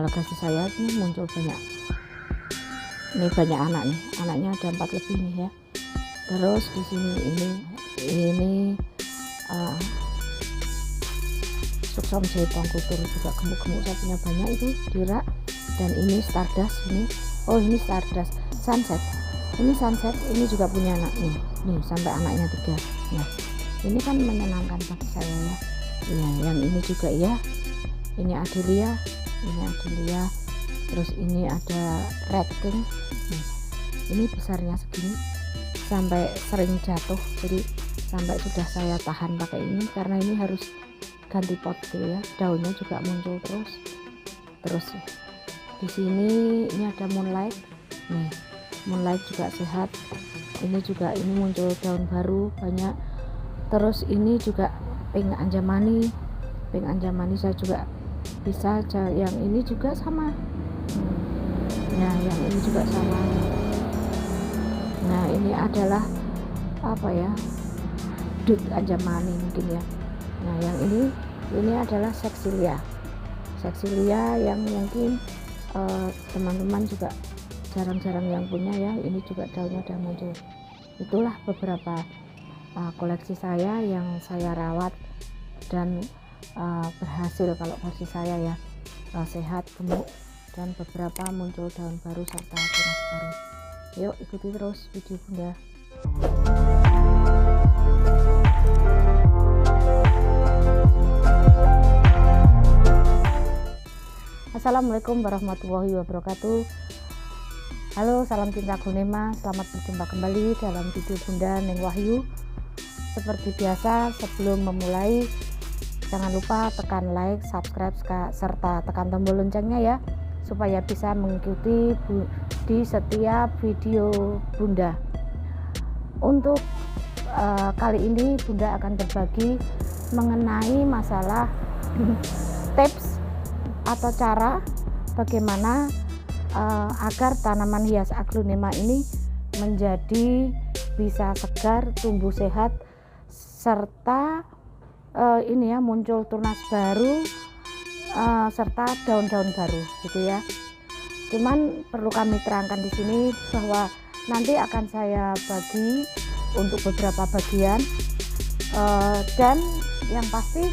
lokasi saya ini muncul banyak, ini banyak anak nih, anaknya ada 4 lebih nih ya. Terus di sini ini suksom jaipong kutur juga gemuk-gemuk, saya punya banyak itu di rak. Dan ini stardust, ini stardust sunset, ini sunset, ini juga punya anak nih sampai anaknya 3. Nah ini kan menyenangkan bagi saya ya. Yang ini juga ya, ini Adelia, terus ini ada red king. Ini besarnya segini, sampai sering jatuh, jadi sampai sudah saya tahan pakai ini karena ini harus ganti pot gitu ya. Daunnya juga muncul terus di sini ini ada moonlight nih, moonlight juga sehat. Ini muncul daun baru banyak. Terus ini juga pink anjamani saya juga bisa. Yang ini juga sama, nah yang ini juga sama. Nah ini adalah apa ya, dut anjamani mungkin ya. Nah yang ini adalah seksilia yang mungkin teman-teman juga jarang-jarang yang punya ya. Ini juga daunnya udah muncul. Itulah beberapa koleksi saya yang saya rawat dan berhasil kalau versi saya ya, sehat, gemuk, dan beberapa muncul daun baru serta tunas baru. Yuk ikuti terus video Bunda. Assalamualaikum warahmatullahi wabarakatuh. Halo, salam cinta Gunema, selamat berjumpa kembali dalam video Bunda Neng Wahyu. Seperti biasa, sebelum memulai jangan lupa tekan like, subscribe, serta tekan tombol loncengnya ya, supaya bisa mengikuti di setiap video Bunda. Untuk kali ini Bunda akan berbagi mengenai masalah tips atau cara bagaimana agar tanaman hias aglonema ini menjadi bisa segar, tumbuh sehat, serta ini ya, muncul tunas baru, serta daun-daun baru gitu ya. Cuman perlu kami terangkan di sini bahwa nanti akan saya bagi untuk beberapa bagian, dan yang pasti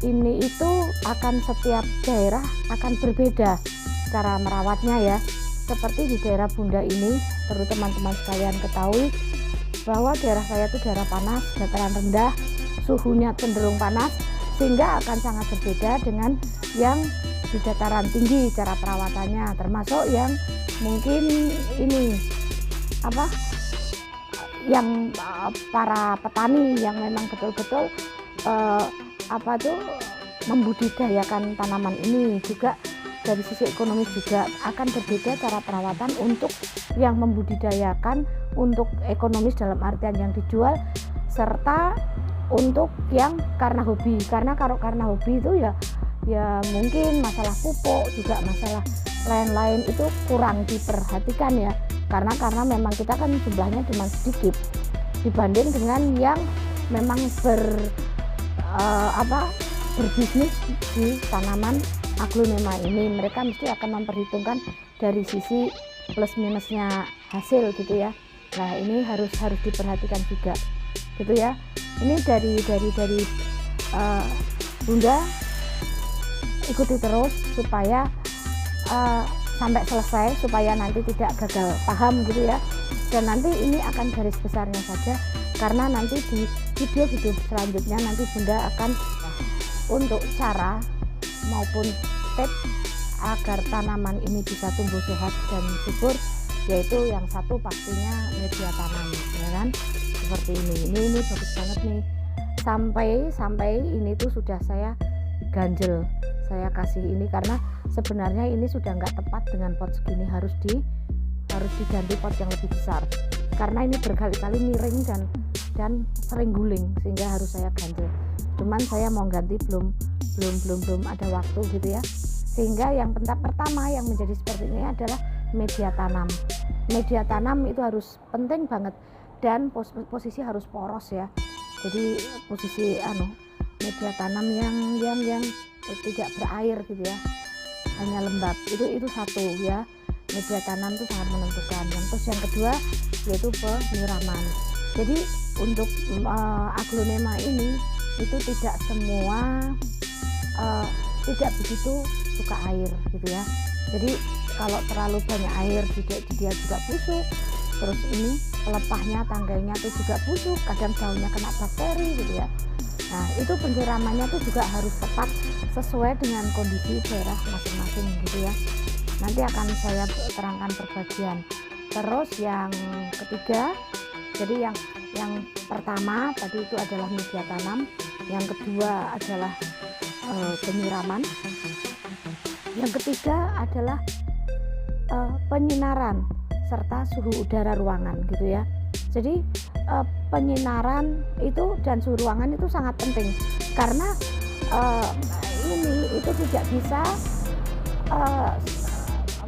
ini itu akan setiap daerah akan berbeda cara merawatnya ya. Seperti di daerah Bunda ini, perlu teman-teman sekalian ketahui bahwa daerah saya itu daerah panas, dataran rendah, suhunya cenderung panas, sehingga akan sangat berbeda dengan yang di dataran tinggi cara perawatannya, termasuk yang mungkin ini yang para petani yang memang betul-betul membudidayakan tanaman ini. Juga dari sisi ekonomis juga akan berbeda cara perawatan untuk yang membudidayakan untuk ekonomis dalam artian yang dijual, serta untuk yang karena hobi. Karena karena hobi itu ya mungkin masalah pupuk, juga masalah lain-lain itu kurang diperhatikan ya, karena memang kita kan jumlahnya cuma sedikit dibanding dengan yang memang berbisnis di tanaman aglonema ini. Mereka mesti akan memperhitungkan dari sisi plus minusnya hasil gitu ya. Nah ini harus diperhatikan juga gitu ya. Ini dari Bunda ikuti terus supaya sampai selesai, supaya nanti tidak gagal paham gitu ya. Dan nanti ini akan garis besarnya saja, karena nanti di video-video selanjutnya nanti Bunda akan untuk cara maupun tips agar tanaman ini bisa tumbuh sehat dan subur, yaitu yang satu pastinya media tanam ya kan, seperti ini bagus banget nih, sampai ini tuh sudah saya ganjel, saya kasih ini karena sebenarnya ini sudah nggak tepat dengan pot segini, harus diganti pot yang lebih besar karena ini berkali-kali miring dan sering guling, sehingga harus saya ganjel. Cuman saya mau ganti belum ada waktu gitu ya. Sehingga yang pertama yang menjadi seperti ini adalah media tanam. Media tanam itu harus penting banget, dan posisi harus poros ya. Jadi posisi media tanam yang tidak berair gitu ya. hanya lembab. Itu satu ya, media tanam itu sangat menentukan. Terus yang kedua yaitu penyiraman. Jadi untuk aglonema ini itu tidak semua tidak begitu suka air gitu ya. Jadi kalau terlalu banyak air dia juga busuk. Terus ini pelepahnya, tangkainya itu juga busuk, kadang daunnya kena bakteri gitu ya. Nah itu penyiramannya tuh juga harus tepat sesuai dengan kondisi daerah masing-masing gitu ya. Nanti akan saya terangkan per bagian. Terus yang ketiga, jadi yang pertama tadi itu adalah media tanam, yang kedua adalah penyiraman, yang ketiga adalah penyinaran serta suhu udara ruangan gitu ya. Jadi penyinaran itu dan suhu ruangan itu sangat penting karena ini itu tidak bisa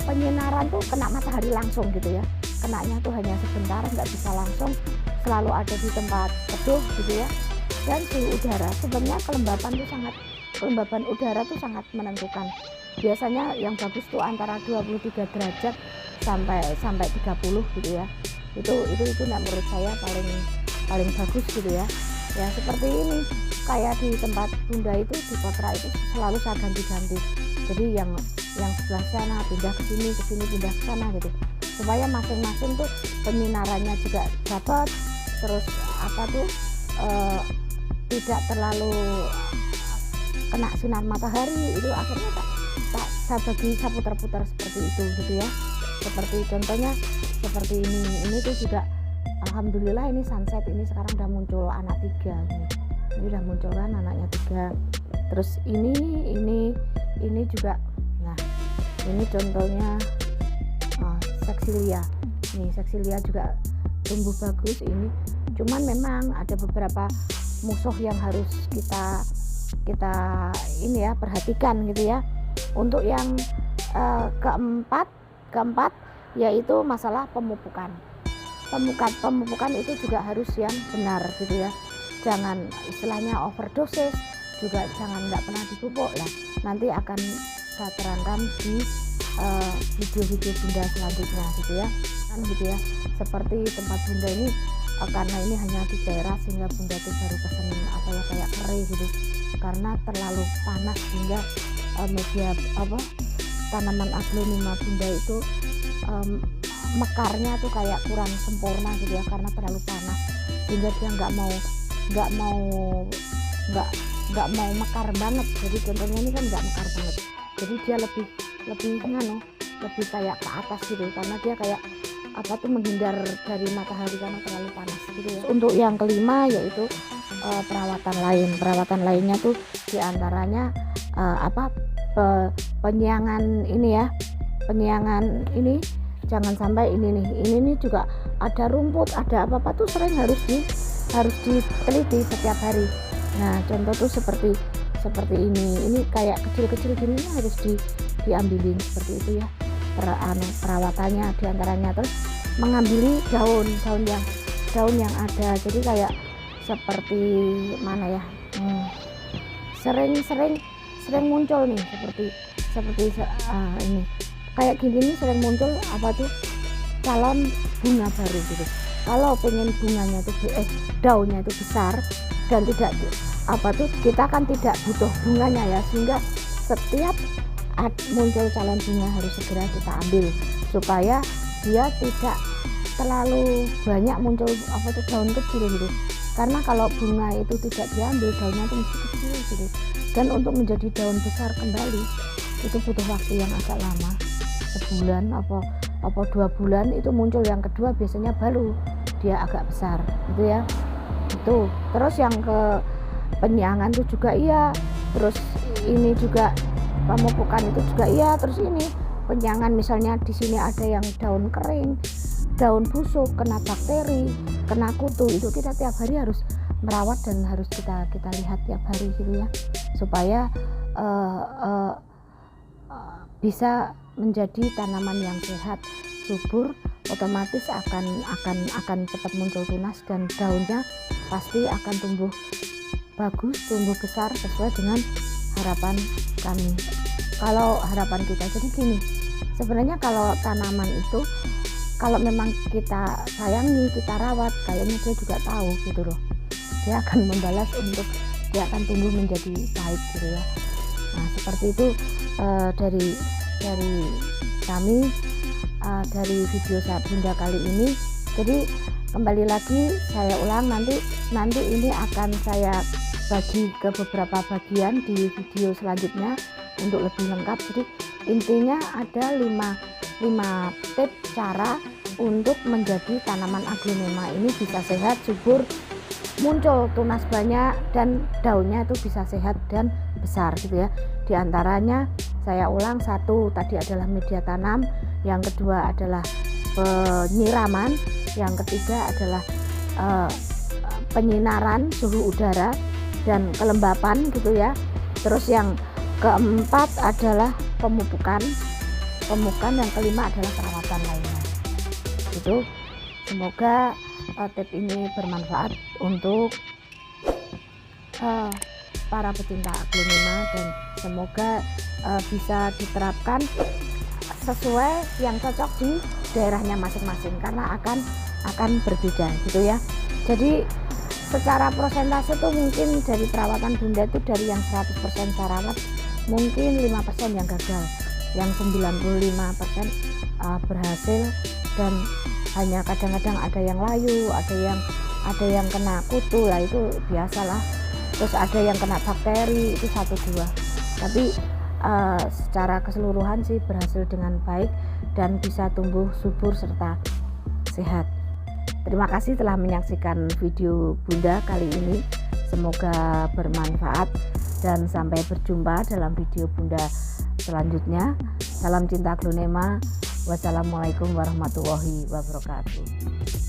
penyinaran tuh kena matahari langsung gitu ya, kenanya tuh hanya sebentar, nggak bisa langsung, selalu ada di tempat teduh gitu ya. Dan suhu udara sebenarnya kelembaban udara tuh sangat menentukan. Biasanya yang bagus tuh antara 23 derajat sampai 30 gitu ya. Itu menurut saya paling bagus gitu ya. Ya seperti ini, kayak di tempat Bunda itu di Kotra itu selalu saya ganti-ganti. Jadi yang sebelah sana pindah ke sini pindah ke sana gitu. Supaya masing-masing tuh penyinarannya juga dapat, terus tidak terlalu kena sinar matahari. Itu akhirnya saya putar-putar seperti itu gitu ya. Seperti contohnya seperti ini tuh juga alhamdulillah ini sunset, ini sekarang udah muncul anak 3 nih. Ini udah muncul kan anaknya 3. Terus ini juga, nah ini contohnya seksilia. Nih seksilia juga tumbuh bagus ini. Cuman memang ada beberapa musuh yang harus kita ini ya perhatikan gitu ya. Untuk yang keempat yaitu masalah pemupukan. Pemupukan itu juga harus yang benar gitu ya. Jangan istilahnya overdosis, juga jangan nggak pernah dipupuk lah. Nanti akan saya terangkan di video-video Bunda selanjutnya gitu ya. Kan gitu ya. Seperti tempat Bunda ini karena ini hanya di daerah sehingga Bunda tuh baru pesen kayak kering gitu. Karena terlalu panas sehingga tanaman aglonema Bunda itu mekarnya tuh kayak kurang sempurna gitu ya, karena terlalu panas sehingga dia nggak mau mekar banget. Jadi contohnya ini kan nggak mekar banget, jadi dia lebih kayak ke atas gitu, karena dia kayak menghindar dari matahari karena terlalu panas gitu ya. Untuk yang kelima yaitu perawatan lainnya tuh diantaranya penyiangan ini jangan sampai ini juga ada rumput, ada apa tuh sering harus diteliti setiap hari. Nah contoh tuh seperti ini kayak kecil-kecil gini harus diambilin seperti itu ya perawatannya diantaranya. Terus mengambil daun yang ada, jadi kayak seperti mana ya, sering muncul nih seperti ini kayak gini nih, sering muncul calon bunga baru gitu. Kalau pengen bunganya itu daunnya itu besar dan tidak kita kan tidak butuh bunganya ya, sehingga setiap muncul calon bunga harus segera kita ambil supaya dia tidak terlalu banyak muncul daun kecil gitu. Karena kalau bunga itu tidak diambil, daunnya itu mesti kecil gitu. Dan untuk menjadi daun besar kembali itu butuh waktu yang agak lama, sebulan apa 2 bulan itu muncul yang kedua, biasanya baru dia agak besar gitu ya. Itu terus yang ke penyiangan itu juga iya, terus ini juga pemupukan itu juga iya. Terus ini penyiangan, misalnya di sini ada yang daun kering, daun busuk, kena bakteri, kena kutu, itu kita tiap hari harus merawat dan harus kita lihat tiap hari gitu ya, supaya bisa menjadi tanaman yang sehat, subur, otomatis akan cepat muncul tunas dan daunnya pasti akan tumbuh bagus, tumbuh besar sesuai dengan harapan kami. kalau harapan kita. Jadi gini, sebenarnya kalau tanaman itu kalau memang kita sayangi, kita rawat, kayaknya dia juga tahu gitu loh, dia akan membalas untuk dia akan tumbuh menjadi baik gitu ya. Nah seperti itu dari kami, dari video saat Bunda kali ini. Jadi kembali lagi saya ulang, nanti ini akan saya bagi ke beberapa bagian di video selanjutnya untuk lebih lengkap. Jadi intinya ada 5 tips cara untuk menjadi tanaman aglonema ini bisa sehat, subur, muncul tunas banyak, dan daunnya itu bisa sehat dan besar gitu ya. Di antaranya saya ulang, 1 tadi adalah media tanam, yang kedua adalah penyiraman, yang ketiga adalah penyinaran suhu udara dan kelembapan gitu ya. Terus yang keempat adalah pemupukan, yang kelima adalah perawatan lainnya. Itu semoga tips ini bermanfaat untuk para pecinta aglonema, dan semoga bisa diterapkan sesuai yang cocok di daerahnya masing-masing, karena akan berbeda gitu ya. Jadi secara persentase tuh mungkin dari perawatan Bunda itu dari yang 100% saya rawat mungkin 5% yang gagal, yang 95% berhasil, dan hanya kadang-kadang ada yang layu, ada yang kena kutu lah, itu biasalah. Terus ada yang kena bakteri, itu 1-2, tapi secara keseluruhan sih berhasil dengan baik dan bisa tumbuh subur serta sehat. Terima kasih telah menyaksikan video Bunda kali ini, semoga bermanfaat dan sampai berjumpa dalam video Bunda selanjutnya. Salam cinta aglonema. Wassalamualaikum warahmatullahi wabarakatuh.